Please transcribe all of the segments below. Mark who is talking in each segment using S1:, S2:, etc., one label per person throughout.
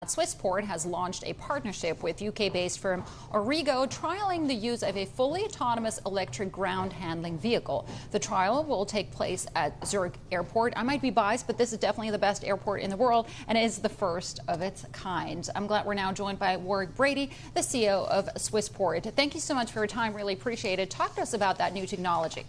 S1: Swissport has launched a partnership with UK-based firm Aurrigo, trialing the use of a fully autonomous electric ground handling vehicle. The trial will take place at Zurich Airport. I might be biased, but this is definitely the best airport in the world and is the first of its kind. I'm glad we're now joined by Warwick Brady, the CEO of Swissport. Thank you so much for your time. Really appreciate it. Talk to us about that new technology.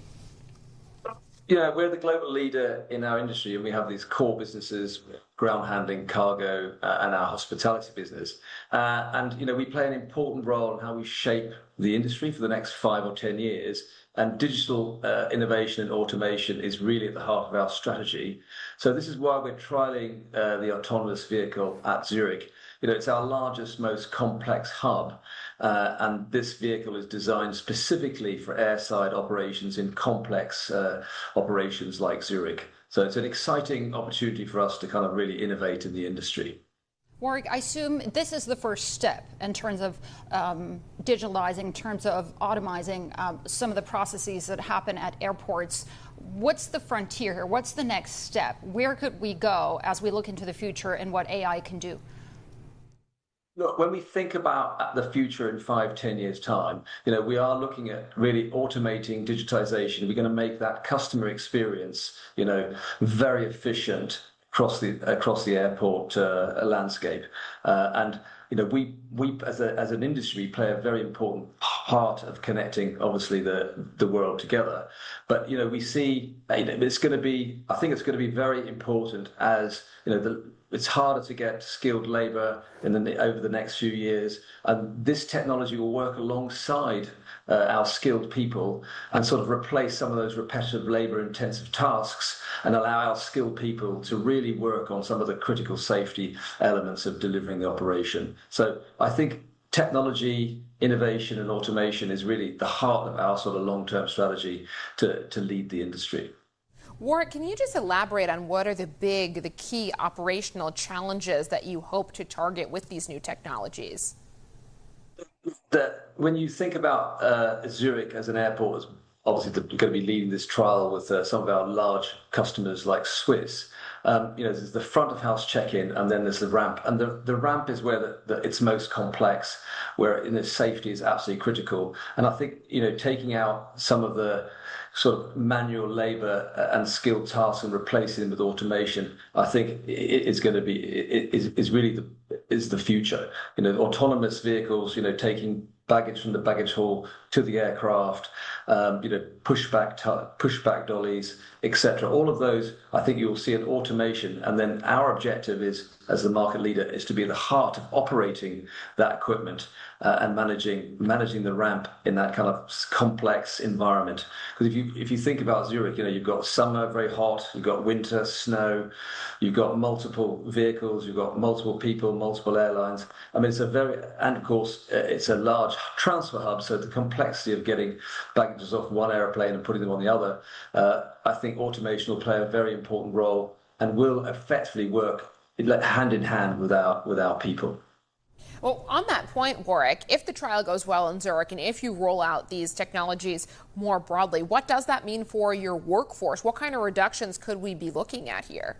S2: Yeah, we're the global leader in our industry, and we have these core businesses, ground handling, cargo, and our hospitality business. We play an important role in how we shape the industry for the next 5 or 10 years. And digital innovation and automation is really at the heart of our strategy. So this is why we're trialing the autonomous vehicle at Zurich. It's our largest, most complex hub, and this vehicle is designed specifically for airside operations in complex operations like Zurich. So it's an exciting opportunity for us to kind of really innovate in the industry.
S1: Warwick, I assume this is the first step in terms of digitalizing, in terms of automizing some of the processes that happen at airports. What's the frontier here? What's the next step? Where could we go as we look into the future and what AI can do?
S2: Look, when we think about the future in 5, 10 years' time, we are looking at really automating digitization. We're going to make that customer experience, very efficient across the airport landscape. We as an industry play a very important part of connecting, obviously, the world together. But we see it's going to be. I think it's going to be very important as it's harder to get skilled labour over the next few years, and this technology will work alongside our skilled people and sort of replace some of those repetitive labour-intensive tasks and allow our skilled people to really work on some of the critical safety elements of delivering the operation. So I think technology, innovation and automation is really the heart of our sort of long-term strategy to lead the industry.
S3: Warwick, can you just elaborate on what are the key operational challenges that you hope to target with these new technologies?
S2: When you think about Zurich as an airport, obviously they're going to be leading this trial with some of our large customers like Swiss. There's the front of house check-in, and then there's the ramp. And the ramp is where it's most complex, where safety is absolutely critical. And I think taking out some of the sort of manual labour and skilled tasks and replacing them with automation, I think it's going to be really the future. Autonomous vehicles, taking baggage from the baggage hall to the aircraft, pushback dollies, etc. All of those, I think you'll see an automation. And then our objective is, as the market leader, is to be at the heart of operating that equipment and managing the ramp in that kind of complex environment. Because if you think about Zurich, you've got summer, very hot, you've got winter, snow, you've got multiple vehicles, you've got multiple people, multiple airlines. I mean, and of course, it's a large transfer hub, so the complexity of getting baggages off one airplane and putting them on the other, I think automation will play a very important role and will effectively work hand in hand with our people.
S3: Well, on that point, Warwick, if the trial goes well in Zurich and if you roll out these technologies more broadly, what does that mean for your workforce? What kind of reductions could we be looking at here?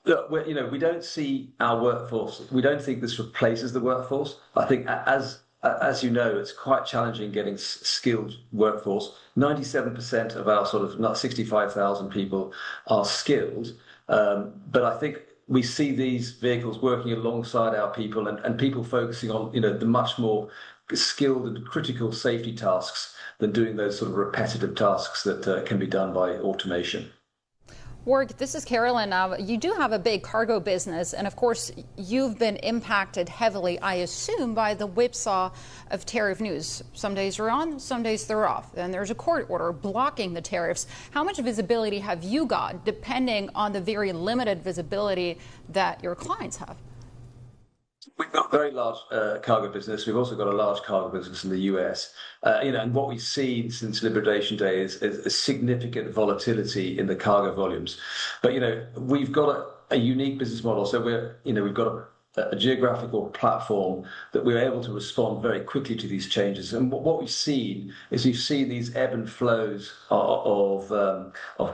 S2: Look, we don't see our workforce. We don't think this replaces the workforce. I think as it's quite challenging getting skilled workforce. 97% of our sort of 65,000 people are skilled. But I think we see these vehicles working alongside our people and people focusing on, the much more skilled and critical safety tasks than doing those sort of repetitive tasks that can be done by automation.
S1: Warwick, this is Carolyn. You do have a big cargo business, and of course, you've been impacted heavily, I assume, by the whipsaw of tariff news. Some days are on, some days they're off, and there's a court order blocking the tariffs. How much visibility have you got, depending on the very limited visibility that your clients have?
S2: We've got a very large cargo business. We've also got a large cargo business in the US. And what we've seen since Liberation Day is a significant volatility in the cargo volumes. But, we've got a unique business model. So we've got a geographical platform that we're able to respond very quickly to these changes. And what we've seen is we've seen these ebb and flows of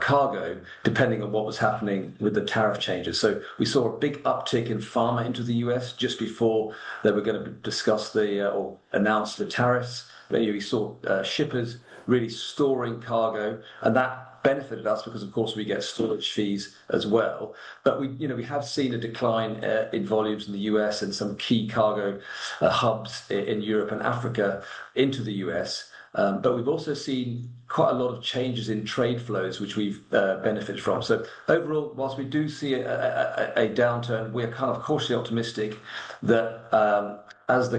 S2: cargo depending on what was happening with the tariff changes. So we saw a big uptick in pharma into the US just before they were going to discuss or announce the tariffs. We saw shippers really storing cargo, and that benefited us because, of course, we get storage fees as well. But we have seen a decline in volumes in the US and some key cargo hubs in Europe and Africa into the US. But we've also seen quite a lot of changes in trade flows, which we've benefited from. So overall, whilst we do see a downturn, we're kind of cautiously optimistic that as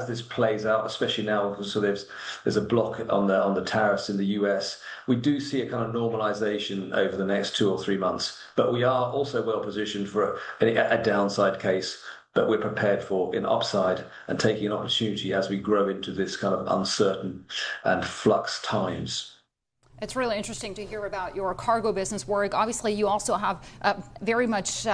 S2: this plays out, especially now, so there's a block on the tariffs in the US, we do see a kind of normalization over the next 2 or 3 months. But we are also well positioned for a downside case, but we're prepared for an upside and taking an opportunity as we grow into this kind of uncertain and flux times.
S1: It's really interesting to hear about your cargo business, Warwick. Obviously, you also have very much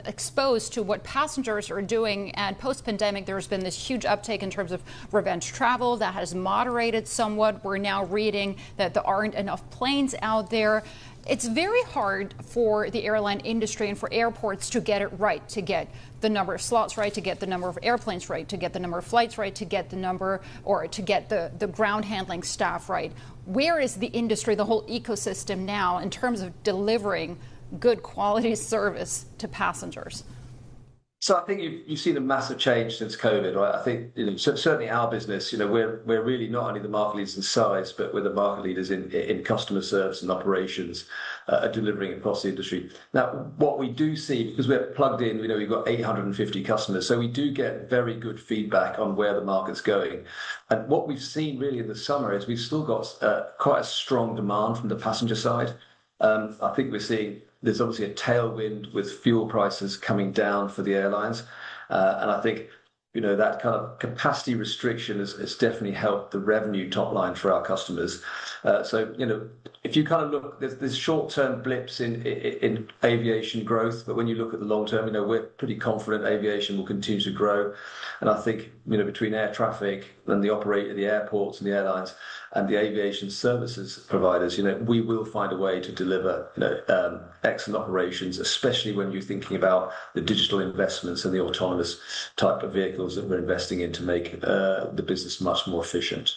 S1: exposed to what passengers are doing. And post-pandemic, there's been this huge uptake in terms of revenge travel that has moderated somewhat. We're now reading that there aren't enough planes out there. It's very hard for the airline industry and for airports to get it right, to get the number of slots right, to get the number of airplanes right, to get the number of flights right, to get the number or to get the ground handling staff right. Where is the industry, the whole ecosystem now in terms of delivering good quality service to passengers?
S2: So I think you've seen a massive change since COVID, right? I think certainly our business, we're really not only the market leaders in size, but we're the market leaders in customer service and operations, delivering across the industry. Now, what we do see, because we're plugged in, we've got 850 customers, so we do get very good feedback on where the market's going. And what we've seen really in the summer is we've still got quite a strong demand from the passenger side. I think we're seeing there's obviously a tailwind with fuel prices coming down for the airlines. And I think, that kind of capacity restriction has definitely helped the revenue top line for our customers. So, if you kind of look, there's short-term blips in aviation growth, but when you look at the long term, we're pretty confident aviation will continue to grow. And I think, between air traffic and the airports and the airlines and the aviation services providers, we will find a way to deliver, excellent operations, especially when you're thinking about the digital investments and the autonomous type of vehicles that we're investing in to make the business much more efficient.